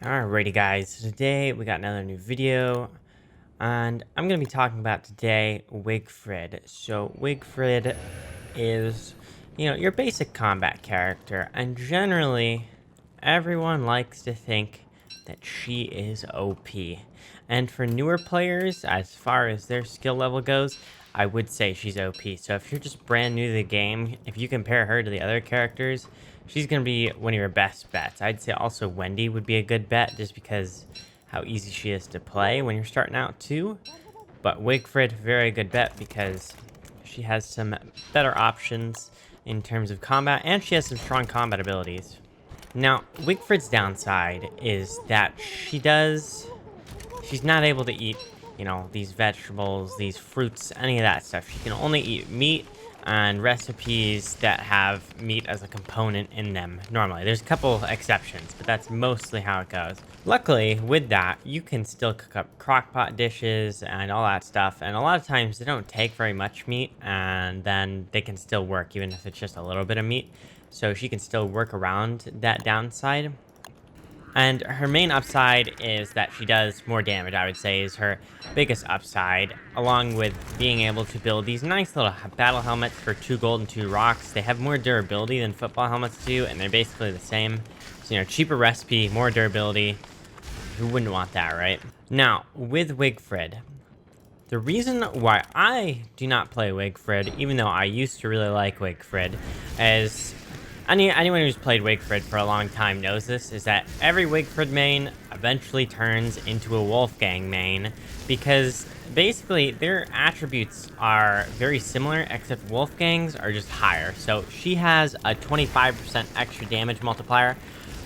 Alrighty guys, so today we got another new video, and I'm going to be talking about today Wigfrid. So Wigfrid is, your basic combat character, and generally everyone likes to think that she is OP. And for newer players, as far as their skill level goes, I would say she's OP. So if you're just brand new to the game, if you compare her to the other characters, she's going to be one of your best bets. I'd say also Wendy would be a good bet just because how easy she is to play when you're starting out too. But Wigfrid, very good bet because she has some better options in terms of combat, and she has some strong combat abilities. Now, Wigfrid's downside is that she's not able to eat, these vegetables, these fruits, any of that stuff. She can only eat meat and recipes that have meat as a component in them normally. There's a couple exceptions, but that's mostly how it goes. Luckily, with that, you can still cook up crockpot dishes and all that stuff, and a lot of times they don't take very much meat, and then they can still work even if it's just a little bit of meat. So she can still work around that downside. And her main upside is that she does more damage, I would say, is her biggest upside, along with being able to build these nice little battle helmets for 2 gold and 2 rocks. They have more durability than football helmets do, and they're basically the same. So, cheaper recipe, more durability. Who wouldn't want that, right? Now, with Wigfrid, the reason why I do not play Wigfrid, even though I used to really like Wigfrid, is anyone who's played Wigfrid for a long time knows this, is that every Wigfrid main eventually turns into a Wolfgang main, because basically their attributes are very similar, except Wolfgang's are just higher. So she has a 25% extra damage multiplier.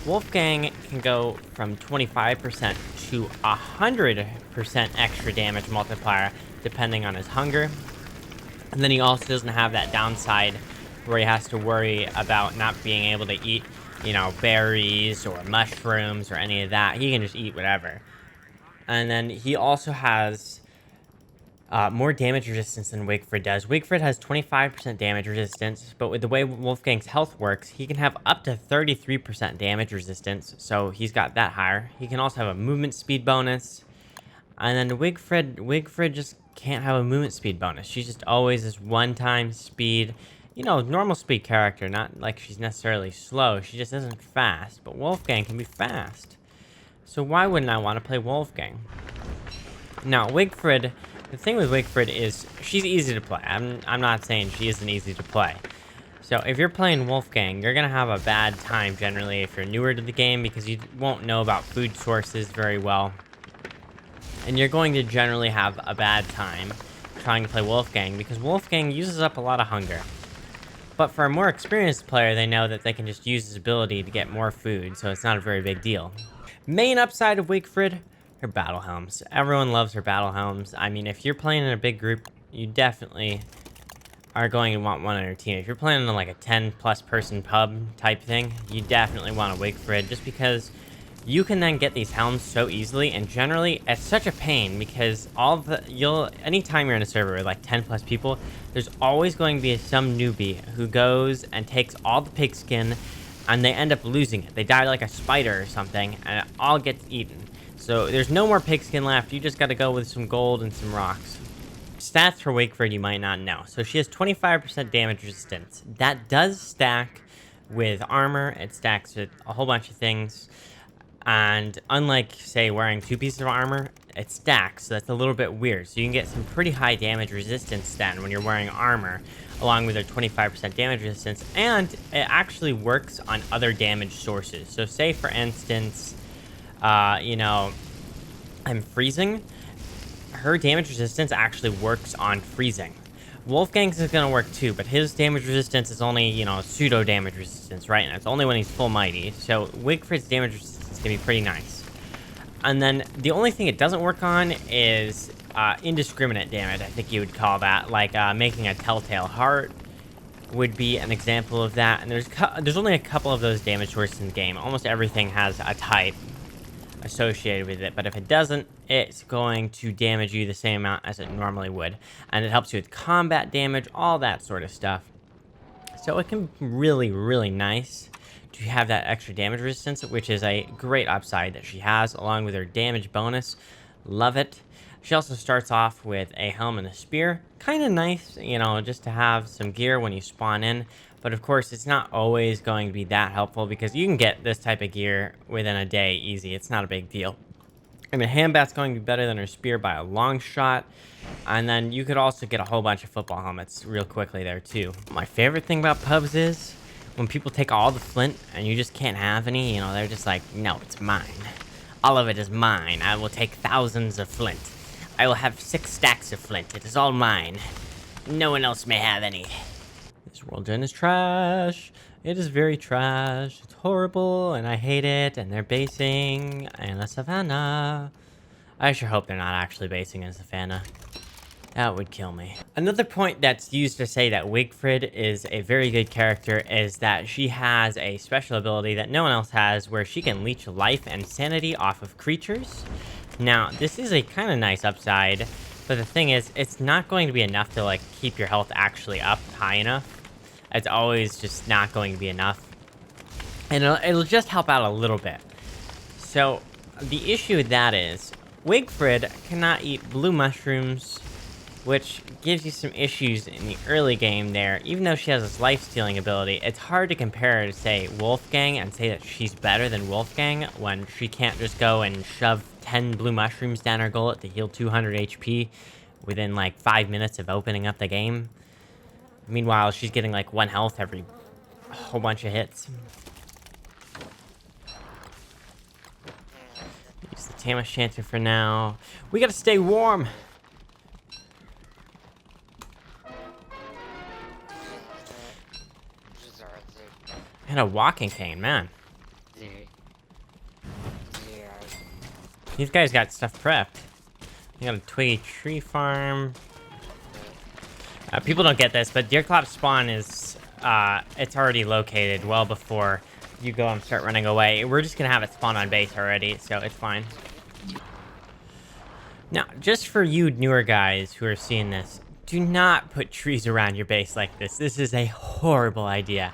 Wolfgang can go from 25% to 100% extra damage multiplier, depending on his hunger. And then he also doesn't have that downside where he has to worry about not being able to eat, berries or mushrooms or any of that. He can just eat whatever. And then he also has more damage resistance than Wigfrid does. Wigfrid has 25% damage resistance, but with the way Wolfgang's health works, he can have up to 33% damage resistance, so he's got that higher. He can also have a movement speed bonus. And then Wigfrid just can't have a movement speed bonus. She's just always this one-time speed, normal speed character, not like she's necessarily slow. She just isn't fast, but Wolfgang can be fast. So why wouldn't I want to play Wolfgang? Now, Wigfrid, the thing with Wigfrid is she's easy to play. I'm not saying she isn't easy to play. So if you're playing Wolfgang, you're going to have a bad time generally if you're newer to the game, because you won't know about food sources very well. And you're going to generally have a bad time trying to play Wolfgang, because Wolfgang uses up a lot of hunger. But for a more experienced player, they know that they can just use his ability to get more food, so it's not a very big deal. Main upside of Wigfrid, her battle helms. Everyone loves her battle helms. I mean, if you're playing in a big group, you definitely are going to want one on your team. If you're playing in like a 10+ person pub type thing, you definitely want a Wigfrid, just because you can then get these helms so easily, and generally it's such a pain because anytime you're in a server with like 10+ people, there's always going to be some newbie who goes and takes all the pigskin, and they end up losing it. They die like a spider or something, and it all gets eaten. So there's no more pigskin left. You just got to go with some gold and some rocks. Stats for Wigfrid you might not know. So she has 25% damage resistance. That does stack with armor. It stacks with a whole bunch of things. And unlike, say, wearing 2 pieces of armor, it stacks, so that's a little bit weird. So you can get some pretty high damage resistance then when you're wearing armor, along with a 25% damage resistance, and it actually works on other damage sources. So say, for instance, I'm freezing. Her damage resistance actually works on freezing. Wolfgang's is going to work too, but his damage resistance is only, pseudo damage resistance, right? And it's only when he's full mighty. So Wigfrid's damage resistance can be pretty nice. And then the only thing it doesn't work on is indiscriminate damage, I think you would call that. Like making a telltale heart would be an example of that. And there's only a couple of those damage sources in the game. Almost everything has a type associated with it, but if it doesn't, it's going to damage you the same amount as it normally would, and it helps you with combat damage, all that sort of stuff. So it can be really, really nice to have that extra damage resistance, which is a great upside that she has, along with her damage bonus. Love it. She also starts off with a helm and a spear. Kind of nice, you know, just to have some gear when you spawn in. But of course, it's not always going to be that helpful because you can get this type of gear within a day easy. It's not a big deal. I mean, Handbat's going to be better than her spear by a long shot. And then you could also get a whole bunch of football helmets real quickly there too. My favorite thing about pubs is when people take all the flint and you just can't have any, you know, they're just like, no, it's mine. All of it is mine. I will take thousands of flint. I will have 6 stacks of flint. It is all mine. No one else may have any. This world gen is trash. It is very trash. It's horrible, and I hate it. And they're basing in a savannah. I sure hope they're not actually basing in a savannah. That would kill me. Another point that's used to say that Wigfrid is a very good character is that she has a special ability that no one else has where she can leech life and sanity off of creatures. Now, this is a kind of nice upside, but the thing is, it's not going to be enough to like keep your health actually up high enough. It's always just not going to be enough. And it'll just help out a little bit. So, the issue with that is, Wigfrid cannot eat blue mushrooms, which gives you some issues in the early game there. Even though she has this life-stealing ability, it's hard to compare her to, say, Wolfgang and say that she's better than Wolfgang when she can't just go and shove 10 blue mushrooms down her gullet to heal 200 HP within, like, 5 minutes of opening up the game. Meanwhile, she's getting, like, 1 health every whole bunch of hits. Use the Tam Enchanter for now. We gotta stay warm! And a walking cane, man. These guys got stuff prepped. They got a twiggy tree farm. People don't get this, but Deerclops spawn is, it's already located well before you go and start running away. We're just gonna have it spawn on base already, so it's fine. Now, just for you newer guys who are seeing this, do not put trees around your base like this. This is a horrible idea.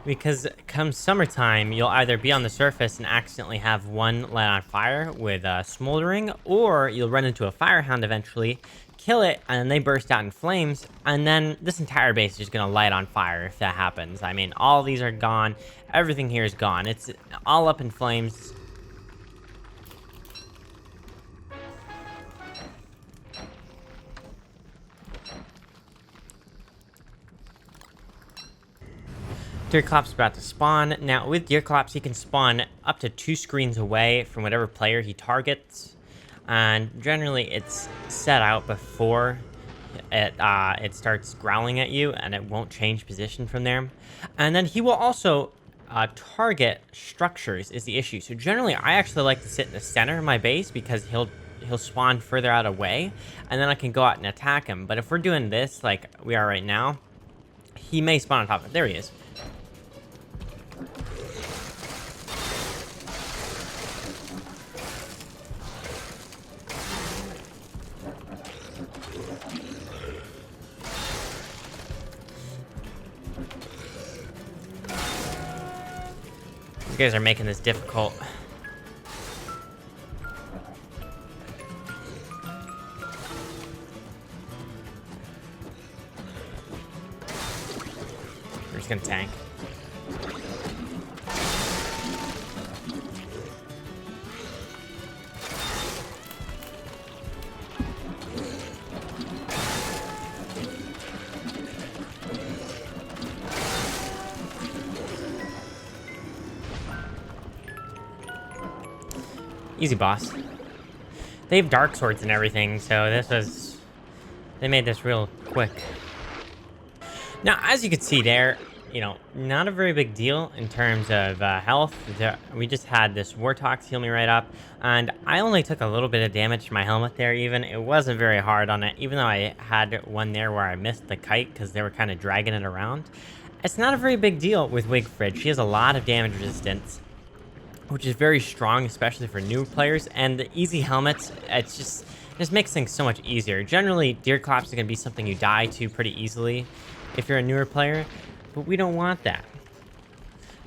Because come summertime, you'll either be on the surface and accidentally have one light on fire with smoldering, or you'll run into a firehound eventually, kill it, and then they burst out in flames, and then this entire base is just gonna light on fire if that happens. I mean, all these are gone. Everything here is gone. It's all up in flames. Deerclops about to spawn. Now, with Deerclops, he can spawn up to 2 screens away from whatever player he targets. And generally, it's set out before it starts growling at you, and it won't change position from there. And then he will also target structures is the issue. So generally, I actually like to sit in the center of my base because he'll spawn further out away, and then I can go out and attack him. But if we're doing this like we are right now, he may spawn on top of it. There he is. You guys are making this difficult. We're just gonna tank. Easy boss. They have dark swords and everything, so they made this real quick. Now, as you can see there, you know, not a very big deal in terms of health. We just had this Wartox heal me right up, and I only took a little bit of damage to my helmet there even. It wasn't very hard on it, even though I had one there where I missed the kite because they were kind of dragging it around. It's not a very big deal with Wigfrid. She has a lot of damage resistance, which is very strong, especially for new players, and the easy helmets, it just makes things so much easier. Generally, Deerclops are going to be something you die to pretty easily if you're a newer player, but we don't want that.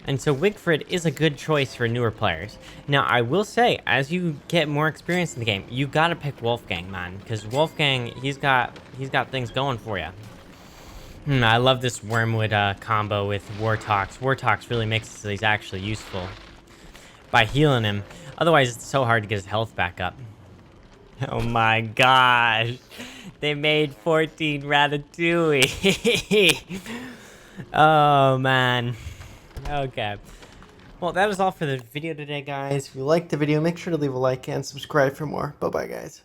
And so Wigfrid is a good choice for newer players. Now, I will say, as you get more experience in the game, you gotta pick Wolfgang, man, because Wolfgang, he's got things going for you. I love this Wormwood combo with Wartox. Wartox really makes it so he's actually useful by healing him. Otherwise, it's so hard to get his health back up. Oh my gosh. They made 14 Ratatouille. Oh, man. Okay. Well, that was all for the video today, guys. If you liked the video, make sure to leave a like and subscribe for more. Bye-bye, guys.